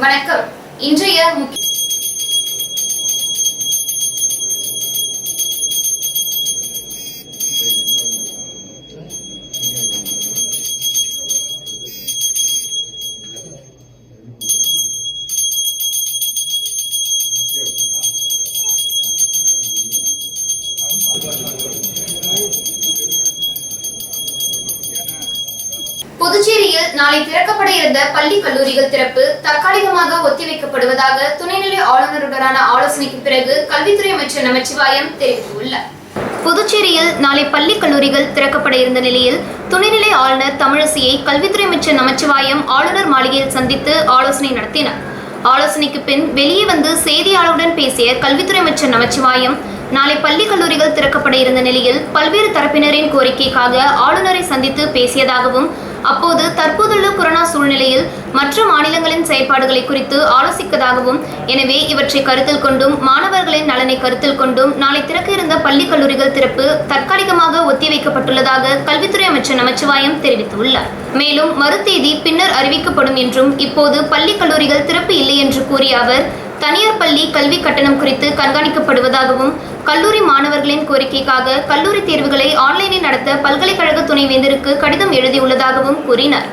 வணக்கம். இன்றைய முக்கிய புதுச்சேரியில் நாளை திறக்கப்பட இருந்த பள்ளி கல்லூரிகள் திறப்பு தற்காலிகமாக ஒத்திவைக்கப்படுவதாக துணைநிலை ஆளுநருடனான ஆலோசனைக்கு பிறகு கல்வித்துறை அமைச்சர் நமச்சிவாயம் தெரிவித்துள்ளார். புதுச்சேரியில் நாளை பள்ளி கல்லூரிகள் திறக்கப்பட இருந்த நிலையில் துணைநிலை ஆளுநர் தமிழிசையை கல்வித்துறை அமைச்சர் நமச்சிவாயம் ஆளுநர் மாளிகையில் சந்தித்து ஆலோசனை நடத்தினார். ஆலோசனைக்கு பின் வெளியே வந்து செய்தியாளருடன் பேசிய கல்வித்துறை அமைச்சர் நமச்சிவாயம் நாளை பள்ளி கல்லூரிகள் திறக்கப்பட இருந்த நிலையில் பல்வேறு தரப்பினரின் கோரிக்கைக்காக ஆளுநரை சந்தித்து பேசியதாகவும் அப்போது தற்போதுள்ள கொரோனா சூழ்நிலையில் மற்ற மாநிலங்களின் செயல்பாடுகளை குறித்து ஆலோசிப்பதாகவும் எனவே இவற்றை கருத்தில் கொண்டும் மாணவர்களின் நலனை கருத்தில் கொண்டும் நாளை திறக்க இருந்த பள்ளி கல்லூரிகள் திறப்பு தற்காலிகமாக ஒத்திவைக்கப்பட்டுள்ளதாக கல்வித்துறை அமைச்சர் நமச்சிவாயம் தெரிவித்துள்ளார். மேலும் மறுதேதி பின்னர் அறிவிக்கப்படும் என்றும் இப்போது பள்ளி கல்லூரிகள் திறப்பு இல்லை என்று கூறிய அவர் தனியார் பள்ளி கல்வி கட்டணம் குறித்து கண்காணிக்கப்படுவதாகவும் கல்லூரி மாணவர்களின் கோரிக்கைக்காக கல்லூரி தேர்வுகளை ஆன்லைனில் நடத்த பல்கலைக்கழக துணைவேந்தருக்கு கடிதம் எழுதியுள்ளதாகவும் கூறினார்.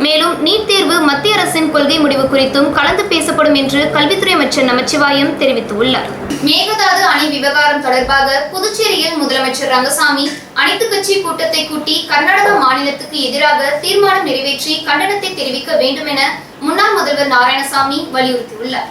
மேலும் நீட் தேர்வு மத்திய அரசின் கொள்கை முடிவு குறித்தும் கலந்து பேசப்படும் என்று கல்வித்துறை அமைச்சர் நமச்சிவாயம் தெரிவித்துள்ளார். மேகதாது அணை விவகாரம் தொடர்பாக புதுச்சேரியில் முதலமைச்சர் ரங்கசாமி அனைத்துக் கட்சி கூட்டத்தை கூட்டி கர்நாடக மாநிலத்துக்கு எதிராக தீர்மானம் நிறைவேற்றி கண்டனத்தை தெரிவிக்க வேண்டும் என முன்னாள் முதல்வர் நாராயணசாமி வலியுறுத்தியுள்ளார்.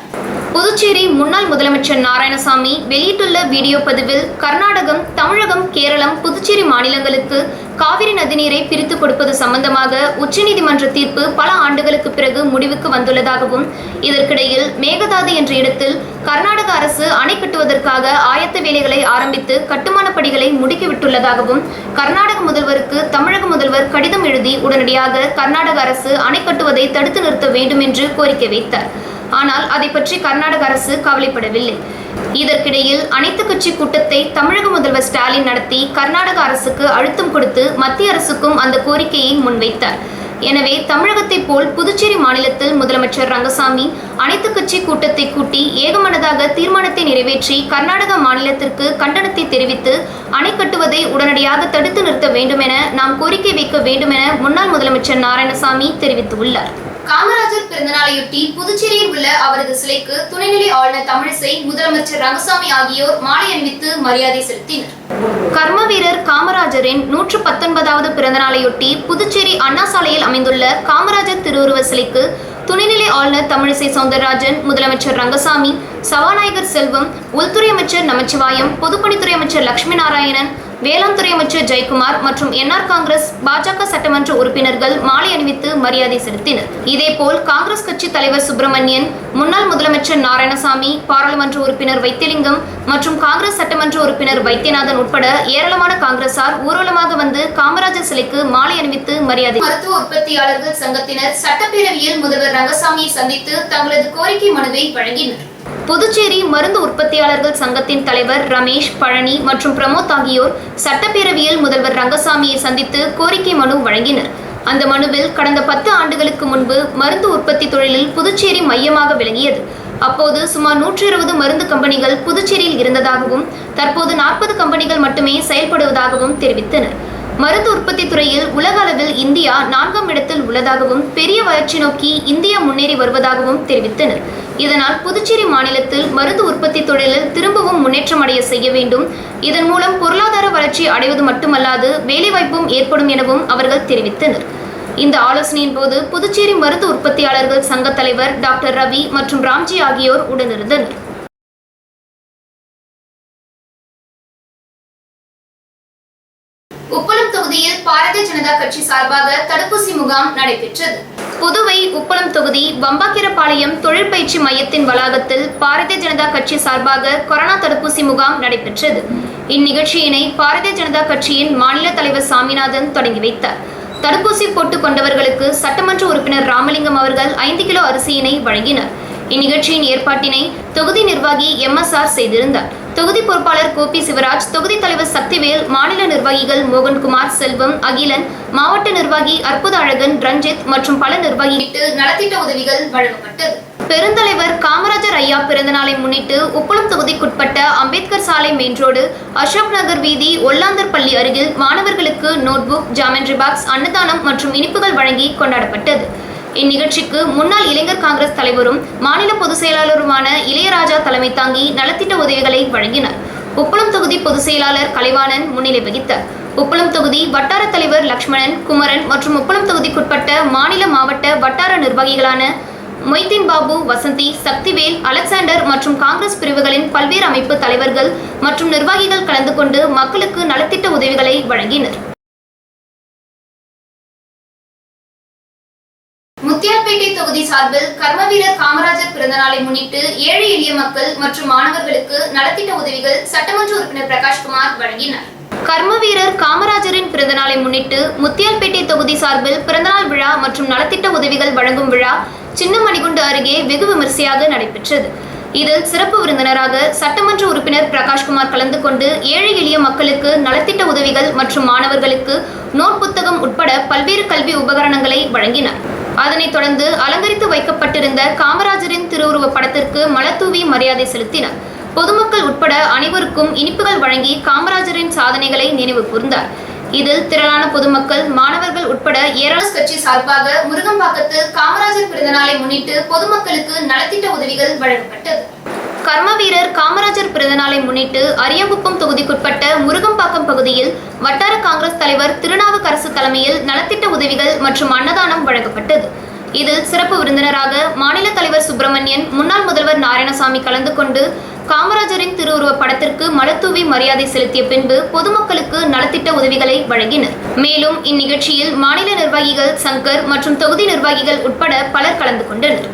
புதுச்சேரி முன்னாள் முதலமைச்சர் நாராயணசாமி வெளியிட்டுள்ள வீடியோ பதிவில் கர்நாடகம், தமிழகம், கேரளம், புதுச்சேரி மாநிலங்களுக்கு காவிரி நதிநீரை பிரித்து கொடுப்பது சம்பந்தமாக உச்சநீதிமன்ற தீர்ப்பு பல ஆண்டுகளுக்கு பிறகு முடிவுக்கு வந்துள்ளதாகவும் இதற்கிடையில் மேகதாது என்ற இடத்தில் கர்நாடக அரசு அணை கட்டுவதற்காக ஆயத்த வேலைகளை ஆரம்பித்து கட்டுமான பணிகளை முடுக்கிவிட்டுள்ளதாகவும் கர்நாடக முதல்வருக்கு தமிழக முதல்வர் கடிதம் எழுதி உடனடியாக கர்நாடக அரசு அணை கட்டுவதை தடுத்து நிறுத்த வேண்டும் என்று கோரிக்கை வைத்தார். ஆனால் அதை பற்றி கர்நாடக அரசு கவலைப்படவில்லை. இதற்கிடையில் அனைத்து கட்சி கூட்டத்தை தமிழக முதல்வர் ஸ்டாலின் நடத்தி கர்நாடக அரசுக்கு அழுத்தம் கொடுத்து மத்திய அரசுக்கும் அந்த கோரிக்கையை முன்வைத்தார். எனவே தமிழகத்தை போல் புதுச்சேரி மாநிலத்தில் முதலமைச்சர் ரங்கசாமி அனைத்து கட்சி கூட்டத்தை கூட்டி ஏகமனதாக தீர்மானத்தை நிறைவேற்றி கர்நாடக மாநிலத்திற்கு கண்டனத்தை தெரிவித்து அணை கட்டுவதை உடனடியாக தடுத்து நிறுத்த வேண்டும் என நாம் கோரிக்கை வைக்க வேண்டும் என முன்னாள் முதலமைச்சர் நாராயணசாமி தெரிவித்துள்ளார். காமராஜர் பிறந்தநாளையொட்டி புதுச்சேரியில் உள்ள அவரது சிலைக்கு துணைநிலை ஆளுநர் தமிழிசை, முதலமைச்சர் ரங்கசாமி ஆகியோர் மாலை அணிவித்து மரியாதை செலுத்தினர். கர்ம வீரர் காமராஜரின் 119வது பிறந்தநாளையொட்டி புதுச்சேரி அண்ணா சாலையில் அமைந்துள்ள காமராஜர் திருவுருவ சிலைக்கு துணைநிலை ஆளுநர் தமிழிசை சவுந்தரராஜன், முதலமைச்சர் ரங்கசாமி, சபாநாயகர் செல்வம், உள்துறை அமைச்சர் நமச்சிவாயம், பொதுப்பணித்துறை அமைச்சர் லட்சுமி நாராயணன், வேளாண் துறை அமைச்சர் ஜெயக்குமார் மற்றும் என்ஆர் காங்கிரஸ், பாஜக சட்டமன்ற உறுப்பினர்கள் மாலை அணிவித்து மரியாதை செலுத்தினர். இதேபோல் காங்கிரஸ் கட்சி தலைவர் சுப்பிரமணியன், முன்னாள் முதலமைச்சர் நாராயணசாமி, பாராளுமன்ற உறுப்பினர் வைத்தியலிங்கம் மற்றும் காங்கிரஸ் சட்டமன்ற உறுப்பினர் வைத்தியநாதன் உட்பட ஏராளமான காங்கிரசார் ஊர்வலமாக வந்து காமராஜர் சிலைக்கு மாலை அணிவித்து மரியாதை. மருத்துவ உற்பத்தியாளர்கள் சங்கத்தினர் சட்டப்பேரவையில் முதல்வர் ரங்கசாமியை சந்தித்து தங்களது கோரிக்கை மனுவை வழங்கினர். புதுச்சேரி மருந்து உற்பத்தியாளர்கள் சங்கத்தின் தலைவர் ரமேஷ், பழனி மற்றும் பிரமோத் ஆகியோர் சட்டப்பேரவையில் முதல்வர் ரங்கசாமியை சந்தித்து கோரிக்கை மனு வழங்கினர். அந்த மனுவில் கடந்த 10 ஆண்டுகளுக்கு முன்பு மருந்து உற்பத்தி தொழிலில் புதுச்சேரி மையமாக விளங்கியது. அப்போது சுமார் 120 மருந்து கம்பெனிகள் புதுச்சேரியில் இருந்ததாகவும் தற்போது 40 கம்பெனிகள் மட்டுமே செயல்படுவதாகவும் தெரிவித்தனர். மருந்து உற்பத்தி துறையில் உலக அளவில் இந்தியா 4ஆம் இடத்தில் உள்ளதாகவும் பெரிய வளர்ச்சி நோக்கி இந்தியா முன்னேறி வருவதாகவும் தெரிவித்தனர். இதனால் புதுச்சேரி மாநிலத்தில் மருந்து உற்பத்தி தொழிலில் திரும்பவும் முன்னேற்றம் அடைய செய்ய வேண்டும். இதன் மூலம் பொருளாதார வளர்ச்சி அடைவது மட்டுமல்லாது வேலைவாய்ப்பும் ஏற்படும் எனவும் அவர்கள் தெரிவித்தனர். இந்த ஆலோசனையின் போது புதுச்சேரி மருந்து உற்பத்தியாளர்கள் சங்க தலைவர் டாக்டர் ரவி மற்றும் ராம்ஜி ஆகியோர் உடனிருந்தனர். உப்பளம் தொகுதியில் பாரதிய ஜனதா கட்சி சார்பாக தடுப்பூசி முகாம் நடைபெற்றது. புதுவை உப்பளம் தொகுதி வம்பாக்கிரபாளையம் தொழிற்பயிற்சி மையத்தின் வளாகத்தில் பாரதிய ஜனதா கட்சி சார்பாக கொரோனா தடுப்பூசி முகாம் நடைபெற்றது. இந்நிகழ்ச்சியினை பாரதிய ஜனதா கட்சியின் மாநில தலைவர் சாமிநாதன் தொடங்கி வைத்தார். தடுப்பூசி போட்டுக் கொண்டவர்களுக்கு சட்டமன்ற உறுப்பினர் ராமலிங்கம் அவர்கள் 5 கிலோ அரிசியினை வழங்கினர். இந்நிகழ்ச்சியின் ஏற்பாட்டினை தொகுதி நிர்வாகி MSR செய்திருந்தார். தொகுதி பொறுப்பாளர் கோபி சிவராஜ், தொகுதி தலைவர் சக்திவேல், மாநில நிர்வாகிகள் மோகன்குமார், செல்வம், அகிலன், மாவட்ட நிர்வாகி அற்புத அழகன், ரஞ்சித் மற்றும் பல நிர்வாகிகளுக்கு நலத்திட்ட உதவிகள் வழங்கப்பட்டது. பெருந்தலைவர் காமராஜர் ஐயா பிறந்தநாளை முன்னிட்டு உப்பளம் தொகுதிக்குட்பட்ட அம்பேத்கர் சாலை மெயின் ரோடு, அசோக் நகர் வீதி, ஒல்லாந்தர் பள்ளி அருகில் மாணவர்களுக்கு நோட்புக், ஜாமெண்ட்ரி பாக்ஸ், அன்னதானம் மற்றும் இனிப்புகள் வழங்கி கொண்டாடப்பட்டது. இந்நிகழ்ச்சிக்கு முன்னாள் இளைஞர் காங்கிரஸ் தலைவரும் மாநில பொதுச் செயலாளருமான இளையராஜா தலைமை தாங்கி நலத்திட்ட உதவிகளை வழங்கினார். உப்பளம் தொகுதி பொதுச் செயலாளர் கலைவாணன் முன்னிலை வகித்தார். உப்பளம் தொகுதி வட்டார தலைவர் லக்ஷ்மணன், குமரன் மற்றும் உப்பளம் தொகுதிக்குட்பட்ட மாநில, மாவட்ட, வட்டார நிர்வாகிகளான மொய்தீன் பாபு, வசந்தி, சக்திவேல், அலெக்சாண்டர் மற்றும் காங்கிரஸ் பிரிவுகளின் பல்வேறு அமைப்பு தலைவர்கள் மற்றும் நிர்வாகிகள் கலந்து கொண்டு மக்களுக்கு நலத்திட்ட உதவிகளை வழங்கினர். முத்தியால்பேட்டை தொகுதி சார்பில் கர்மவீரர் காமராஜர் பிறந்தநாளை முன்னிட்டு ஏழை எளிய மக்கள் மற்றும் மாணவர்களுக்கு நலத்திட்ட உதவிகள் சட்டமன்ற உறுப்பினர் பிரகாஷ்குமார் வழங்கினார். கர்மவீரர் காமராஜரின் பிறந்தநாளை முன்னிட்டு முத்தியால்பேட்டை தொகுதி சார்பில் பிறந்தநாள் விழா மற்றும் நலத்திட்ட உதவிகள் வழங்கும் விழா சின்னமணிகுண்டு அருகே வெகு விமரிசையாக நடைபெற்றது. இதில் சிறப்பு விருந்தினராக சட்டமன்ற உறுப்பினர் பிரகாஷ்குமார் கலந்து கொண்டு ஏழை எளிய மக்களுக்கு நலத்திட்ட உதவிகள் மற்றும் மாணவர்களுக்கு நோட் புத்தகம் உட்பட பல்வேறு கல்வி உபகரணங்களை வழங்கினார். அதனைத் தொடர்ந்து அலங்கரித்து வைக்கப்பட்டிருந்த காமராஜரின் திருவுருவ படத்திற்கு மலர்தூவி மரியாதை செலுத்தினார். பொதுமக்கள் உட்பட அனைவருக்கும் இனிப்புகள் வழங்கி காமராஜரின் சாதனைகளை நினைவு கூர்ந்தார். இதில் திரளான பொதுமக்கள், மாணவர்கள் உட்பட ஏராளமான கட்சி சார்பாக முருகம்பாக்கத்தில் காமராஜர் பிறந்தநாளை முன்னிட்டு பொதுமக்களுக்கு நலத்திட்ட உதவிகள் வழங்கப்பட்டது. கர்மவீரர் காமராஜர் பிறந்தநாளை முன்னிட்டு அரியாங்குப்பம் தொகுதிக்குட்பட்ட முருகம்பாக்கம் பகுதியில் வட்டார காங்கிரஸ் தலைவர் திருநாவுக்கரசு தலைமையில் நலத்திட்ட உதவிகள் மற்றும் அன்னதானம் வழங்கப்பட்டது. இதில் சிறப்பு விருந்தினராக மாநில தலைவர் சுப்பிரமணியன், முன்னாள் முதல்வர் நாராயணசாமி கலந்து கொண்டு காமராஜரின் திருவுருவ படத்திற்கு மலர்தூவி மரியாதை செலுத்திய பின்பு பொதுமக்களுக்கு நலத்திட்ட உதவிகளை வழங்கினர். மேலும் இந்நிகழ்ச்சியில் மாநில நிர்வாகிகள் சங்கர் மற்றும் தொகுதி நிர்வாகிகள் உட்பட பலர் கலந்து கொண்டனர்.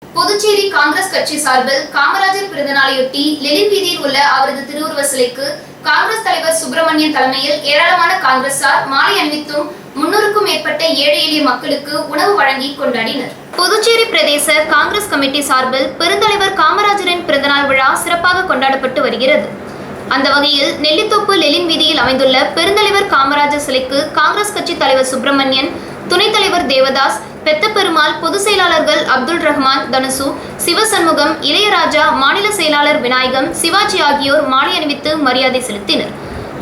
புதுச்சேரி காங்கிரஸ் கட்சி சார்பில் காமராஜர் பிறந்தநாளையொட்டி லெனின் வீதியில் உள்ள அவரது திருவுருவ சிலைக்கு காங்கிரஸ் தலைவர் சுப்பிரமணியன் தலைமையில் ஏராளமான காங்கிரசார் மாலை அணிவித்தும் 300க்கும் மேற்பட்ட ஏழை எளிய மக்களுக்கு உணவு வழங்கி கொண்டாடினர். புதுச்சேரி பிரதேச காங்கிரஸ் கமிட்டி சார்பில் பெருந்தலைவர் காமராஜரின் பிறந்தநாள் விழா சிறப்பாக கொண்டாடப்பட்டு வருகிறது. அந்த வகையில் நெல்லித்தோப்பு லெனின் வீதியில் அமைந்துள்ள பெருந்தலைவர் காமராஜர் சிலைக்கு காங்கிரஸ் கட்சி தலைவர் சுப்பிரமணியன், துணைத் தலைவர் தேவதாஸ், பெத்த பெருமாள், பொதுச் செயலாளர்கள் அப்துல் ரஹ்மான், தனுசு, சிவசண்முகம், இளையராஜா, மாநில செயலாளர் விநாயகம், சிவாஜி ஆகியோர் மாலை அணிவித்து மரியாதை செலுத்தினர்.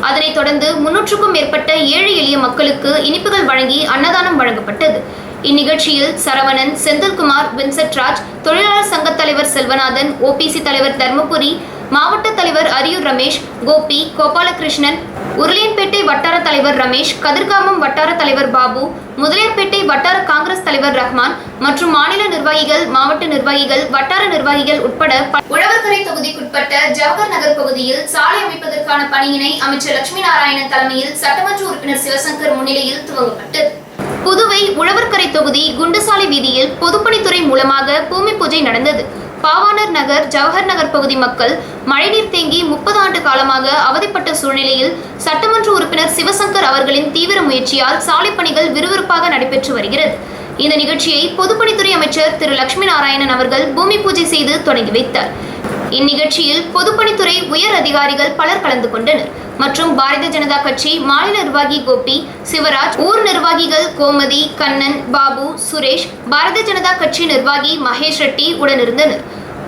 அதனைத் தொடர்ந்து 300க்கும் மேற்பட்ட ஏழை எளிய மக்களுக்கு இனிப்புகள் வழங்கி அன்னதானம் வழங்கப்பட்டது. இந்நிகழ்ச்சியில் சரவணன், செந்தில்குமார், வின்சென்ட்ராஜ், தொழிலாளர் சங்க தலைவர் செல்வநாதன், OPC தலைவர் தர்மபுரி, மாவட்ட தலைவர் அரியூர் ரமேஷ், கோபி, கோபாலகிருஷ்ணன், உருளையன்பேட்டை வட்டார தலைவர் ரமேஷ், கதிர்காமம் வட்டார தலைவர் பாபு, முதலியார்பேட்டை வட்டார காங்கிரஸ் தலைவர் ரஹ்மான் மற்றும் மாநில நிர்வாகிகள், மாவட்ட நிர்வாகிகள், வட்டார நிர்வாகிகள் உட்பட உழவர்கரை தொகுதிக்குட்பட்ட ஜவஹர் நகர் பகுதியில் சாலை அமைப்பதற்கான பணியினை அமைச்சர் லட்சுமி நாராயணன் தலைமையில் சட்டமன்ற உறுப்பினர் சிவசங்கர் முன்னிலையில் துவங்கப்பட்டது. புதுவை உழவர்கரை தொகுதி குண்டுசாலை வீதியில் பொதுப்பணித்துறை மூலமாக பூமி பூஜை நடந்தது. பாவாணர் நகர், ஜவஹர் நகர் பகுதி மக்கள் மழைநீர் தேங்கி 30 ஆண்டு காலமாக அவதிப்பட்ட சூழ்நிலையில் சட்டமன்ற உறுப்பினர் சிவசங்கர் அவர்களின் தீவிர முயற்சியால் சாலை பணிகள் விறுவிறுப்பாக நடைபெற்று வருகிறது. இந்த நிகழ்ச்சியை பொதுப்பணித்துறை அமைச்சர் திரு லட்சுமி நாராயணன் அவர்கள் பூமி பூஜை செய்து தொடங்கி வைத்தார். இந்நிகழ்ச்சியில் பொதுப்பணித்துறை உயர் அதிகாரிகள் பலர் கலந்து கொண்டனர் மற்றும் பாரதிய ஜனதா கட்சி மாநில நிர்வாகி கோபி, சிவராஜ், ஊர் நிர்வாகிகள் கோமதி, கண்ணன், பாபு, சுரேஷ், பாரதிய ஜனதா கட்சி நிர்வாகி மகேஷ் ரெட்டி உடனிருந்தனர்.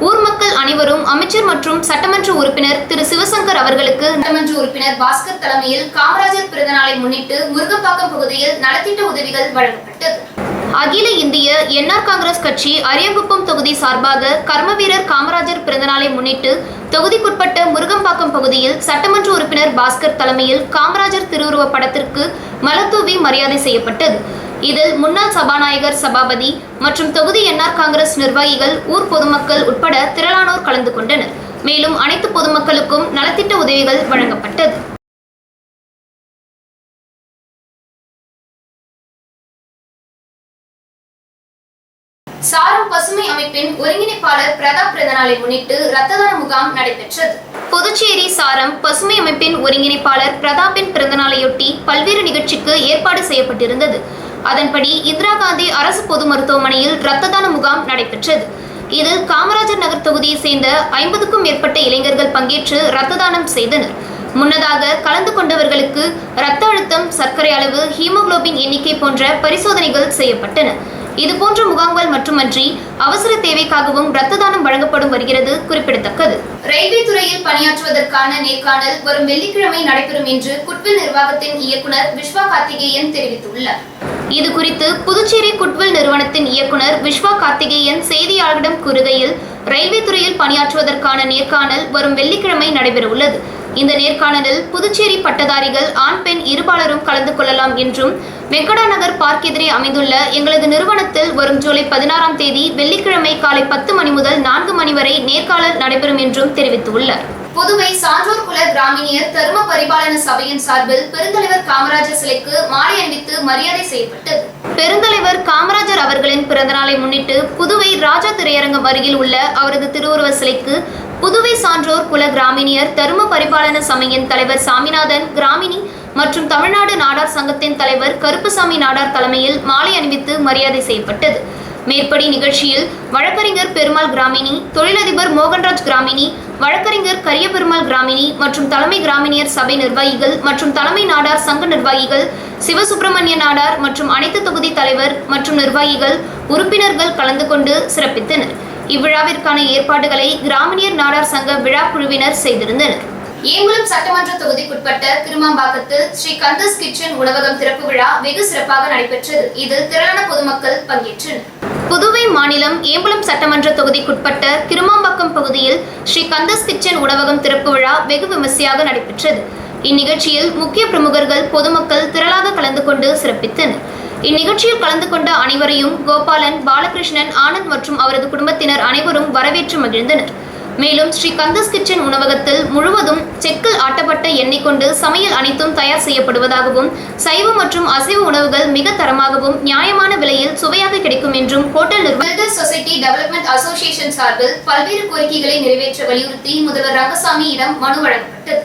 ஊர் மக்கள் அனைவரும் அமைச்சர் மற்றும் சட்டமன்ற உறுப்பினர் திரு சிவசங்கர் அவர்களுக்கு சட்டமன்ற உறுப்பினர் பாஸ்கர் தலைமையில் காமராஜர் பிறந்தநாளை முன்னிட்டு முருகம்பாக்கம் பகுதியில் நலத்திட்ட உதவிகள் வழங்கப்பட்டது. அகில இந்திய என்ஆர் காங்கிரஸ் கட்சி அரியாங்குப்பம் தொகுதி சார்பாக கர்மவீரர் காமராஜர் பிறந்தநாளை முன்னிட்டு தொகுதிக்குட்பட்ட முருகம்பாக்கம் பகுதியில் சட்டமன்ற உறுப்பினர் பாஸ்கர் தலைமையில் காமராஜர் திருவுருவ படத்திற்கு மலர்தூவி மரியாதை செய்யப்பட்டது. இதில் முன்னாள் சபாநாயகர் சபாபதி மற்றும் தொகுதி என்ஆர் காங்கிரஸ் நிர்வாகிகள், ஊர் பொதுமக்கள் உட்பட திரளானோர் கலந்து கொண்டனர். மேலும் அனைத்து பொதுமக்களுக்கும் நலத்திட்ட உதவிகள் வழங்கப்பட்டது. சாரம் பசுமை அமைப்பின் ஒருங்கிணைப்பாளர் பிரதாப் பிறந்தநாளை முன்னிட்டு ரத்த தான முகாம் நடைபெற்றது. புதுச்சேரி சாரம் பசுமை அமைப்பின் ஒருங்கிணைப்பாளர் பிரதாப்பின் பிறந்தநாளையொட்டி பல்வேறு நிகழ்ச்சிக்கு ஏற்பாடு செய்யப்பட்டிருந்தது. அதன்படி இந்திரா காந்தி அரசு பொது மருத்துவமனையில் ரத்த தான முகாம் நடைபெற்றது. இதில் காமராஜர் நகர் தொகுதியை சேர்ந்த 50க்கும் மேற்பட்ட இளைஞர்கள் பங்கேற்று ரத்த தானம் செய்தனர். முன்னதாக கலந்து கொண்டவர்களுக்கு இரத்த அழுத்தம், சர்க்கரை அளவு, ஹீமோகுளோபின் எண்ணிக்கை போன்ற பரிசோதனைகள் செய்யப்பட்டன. இதுபோன்ற முகாம்கள் மட்டுமன்றி அவசர தேவைக்காகவும் ரத்த தானம் வழங்கப்படும் வருகிறது குறிப்பிடத்தக்கது. ரயில்வே துறையில் பணியாற்றுவதற்கான நேர்காணல் வரும் வெள்ளிக்கிழமை நடைபெறும் என்று குட்வில் நிர்வாகத்தின் இயக்குனர் விஸ்வா கார்த்திகேயன் தெரிவித்துள்ளார். இது குறித்து புதுச்சேரி குட்வில் நிறுவனத்தின் இயக்குனர் விஸ்வா கார்த்திகேயன் செய்தியாளர்களிடம் கூறுகையில், ரயில்வே துறையில் பணியாற்றுவதற்கான நேர்காணல் வரும் வெள்ளிக்கிழமை நடைபெறவுள்ளது. இந்த நேர்காணலில் புதுச்சேரி பட்டதாரிகள் ஆண், பெண் இருபாலரும் கலந்து கொள்ளலாம் என்றும், வெங்கடா நகர் பார்க் எதிரே அமைந்துள்ள எங்களது நிறுவனத்தில் வரும் ஜூலை 16ஆம் தேதி வெள்ளிக்கிழமை காலை 10 மணி முதல் 4 மணி வரை நேர்காணல் நடைபெறும் என்றும் தெரிவித்துள்ளார். புதுவை சான்றோர் குல கிராமினியர் தர்ம பரிபாலன சபையின் சார்பில் பெருந்தலைவர் காமராஜர் சிலைக்கு மாலை அணிவித்து மரியாதை செய்யப்பட்டது. பெருந்தலைவர் காமராஜர் அவர்களின் பிறந்தநாளை முன்னிட்டு புதுவை ராஜா திரையரங்கம் அருகில் உள்ள அவரது திருவுருவ சிலைக்கு புதுவை சான்றோர் குல கிராமினியர் தர்ம பரிபாலன சபையின் தலைவர் சாமிநாதன் கிராமினி மற்றும் தமிழ்நாடு நாடார் சங்கத்தின் தலைவர் கருப்புசாமி நாடார் தலைமையில் மாலை அணிவித்து மரியாதை செய்யப்பட்டது. மேற்படி நிகழ்ச்சியில் வழக்கறிஞர் பெருமாள் கிராமினி, தொழிலதிபர் மோகன்ராஜ் கிராமினி, வழக்கறிஞர் கரிய பெருமாள் கிராமினி மற்றும் தலைமை கிராமினியர் சபை நிர்வாகிகள் மற்றும் தலைமை நாடார் சங்க நிர்வாகிகள், சிவசுப்பிரமணிய நாடார் மற்றும் அனைத்து தொகுதி தலைவர் மற்றும் நிர்வாகிகள், உறுப்பினர்கள் கலந்து கொண்டு சிறப்பித்தனர். இவ்விழாவிற்கான ஏற்பாடுகளை கிராமினியர் நாடார் சங்க விழா குழுவினர் செய்திருந்தனர். ஏங்குளம் சட்டமன்ற தொகுதிக்குட்பட்ட திருமாம்பாக்கத்தில் ஸ்ரீ கந்தஸ் கிச்சன் உணவகம் திறப்பு விழா வெகு சிறப்பாக நடைபெற்றது. இதில் திரளான பொதுமக்கள் பங்கேற்றனர். புதுவை மாநிலம் ஏம்பலம் சட்டமன்ற தொகுதிக்குட்பட்ட திருமாம்பாக்கம் பகுதியில் ஸ்ரீ கந்தஸ் கிச்சன் உணவகம் திறப்பு விழா வெகு விமர்சையாக நடைபெற்றது. இந்நிகழ்ச்சியில் முக்கிய பிரமுகர்கள், பொதுமக்கள் திரளாக கலந்து கொண்டு சிறப்பித்தனர். இந்நிகழ்ச்சியில் கலந்து கொண்ட அனைவரையும் கோபாலன், பாலகிருஷ்ணன், ஆனந்த் மற்றும் அவரது குடும்பத்தினர் அனைவரும் வரவேற்று மகிழ்ந்தனர். மேலும் ஸ்ரீ கந்தஸ் கிச்சன் உணவகத்தில் முழுவதும் செக்கில் ஆட்டப்பட்ட எண்ணெய் கொண்டு சமையல் அனைத்தும் தயார் செய்யப்படுவதாகவும், சைவ மற்றும் அசைவ உணவுகள் மிக தரமாகவும் நியாயமான விலையில் சுவையாக கிடைக்கும் என்றும் hotel builders society development association சார்பில் பல்வேறு கோரிக்கைகளை நிறைவேற்ற வலியுறுத்தி முதல்வர் ரங்கசாமியிடம் மனு வழங்கப்பட்டது.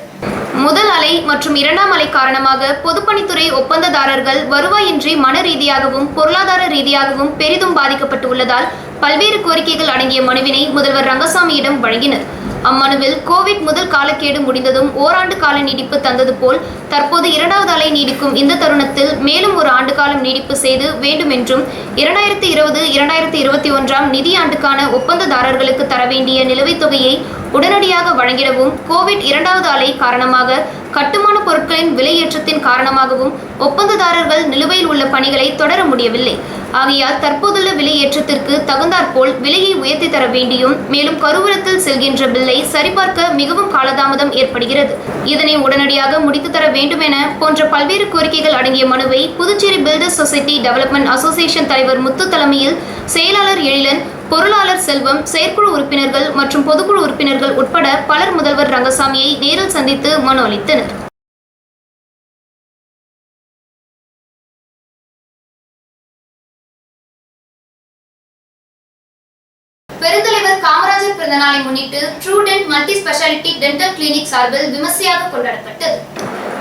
முதல் அலை மற்றும் இரண்டாம் அலை காரணமாக பொதுப்பணித்துறை ஒப்பந்ததாரர்கள் வருவாயின்றி மன ரீதியாகவும் பொருளாதார ரீதியாகவும் பெரிதும் பாதிக்கப்பட்டு உள்ளதால் பல்வேறு கோரிக்கைகள் அடங்கிய மனுவினை முதல்வர் ரங்கசாமியிடம் வழங்கினர். அம்மனுவில் கோவிட் முதல் காலக்கேடு முடிந்ததும் ஓராண்டு கால நீடிப்பு தந்தது போல் தற்போது இரண்டாவது அலை நீடிக்கும் இந்த தருணத்தில் மேலும் ஒரு ஆண்டு காலம் நீடிப்பு செய்து வேண்டும் என்றும், 2020-2021 நிதியாண்டுக்கான ஒப்பந்ததாரர்களுக்கு தர வேண்டிய நிலுவைத் தொகையை உடனடியாக வழங்கிடவும், கோவிட் இரண்டாவது அலை காரணமாக கட்டுமான பொருட்களின் விலையேற்றத்தின் காரணமாகவும் ஒப்பந்ததாரர்கள் நிலுவையில் உள்ள பணிகளை தொடர முடியவில்லை. ஆகையால் தற்போதுள்ள விலையேற்றத்திற்கு தகுந்தாற்போல் விலையை உயர்த்தி தர வேண்டியும், மேலும் கருவூலத்தில் செல்கின்ற பில்லை சரிபார்க்க மிகவும் காலதாமதம் ஏற்படுகிறது. இதனை உடனடியாக முடித்து தர வேண்டும் என போன்ற பல்வேறு கோரிக்கைகள் அடங்கிய மனுவை Puducherry builders society development association தலைவர் முத்து தலைமையில் செயலாளர் எழிலன், பொருளாளர் செல்வம், செயற்குழு உறுப்பினர்கள் மற்றும் பொதுக்குழு உறுப்பினர்கள் உட்பட பலர் முதல்வர் ரங்கசாமியை நேரில் சந்தித்து மனு அளித்தனர். பெருந்தலைவர் காமராஜர் பிறந்தநாளை முன்னிட்டு ட்ரூடென்ட் மல்டி ஸ்பெஷாலிட்டி டென்டல் கிளினிக் சார்பில் விமர்சையாக கொண்டாடப்பட்டது.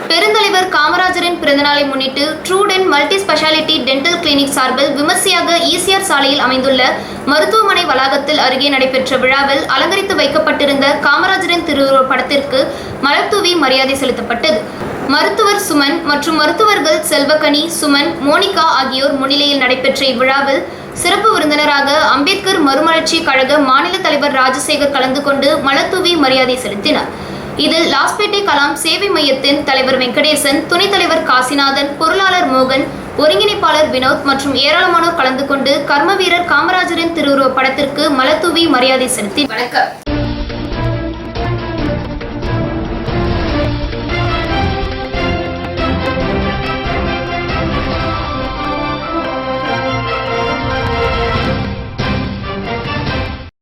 பெருந்தலைவர் காமராஜரின் பிறந்தநாளை முன்னிட்டு ட்ரூடென்ட் மல்டி ஸ்பெஷாலிட்டி டென்டல் கிளினிக் சார்பில் விமர்சையாக ஈசிஆர் சாலையில் அமைந்துள்ள மருத்துவமனை வளாகத்தில் அருகே நடைபெற்ற விழாவில் அலங்கரித்து வைக்கப்பட்டிருந்த காமராஜரின் திருவுருவ படத்திற்கு மலர் தூவி மரியாதை செலுத்தப்பட்டது. மருத்துவர் சுமன் மற்றும் மருத்துவர்கள் செல்வகனி, சுமன், மோனிகா ஆகியோர் முன்னிலையில் நடைபெற்ற இவ்விழாவில் சிறப்பு விருந்தினராக அம்பேத்கர் மறுமலர்ச்சி கழக மாநில தலைவர் ராஜசேகர் கலந்து கொண்டு மலர் தூவி மரியாதை செலுத்தினார். இதில் லாஸ்பேட்டை கலாம் சேவை மையத்தின் தலைவர் வெங்கடேசன், துணைத் தலைவர் காசிநாதன், பொருளாளர் மோகன், ஒருங்கிணைப்பாளர் வினோத் மற்றும் ஏராளமானோர் கலந்து கொண்டு கர்ம வீரர் காமராஜரின் திருவுருவ படத்திற்கு மலர் தூவி மரியாதை செலுத்தினர். வணக்கம்.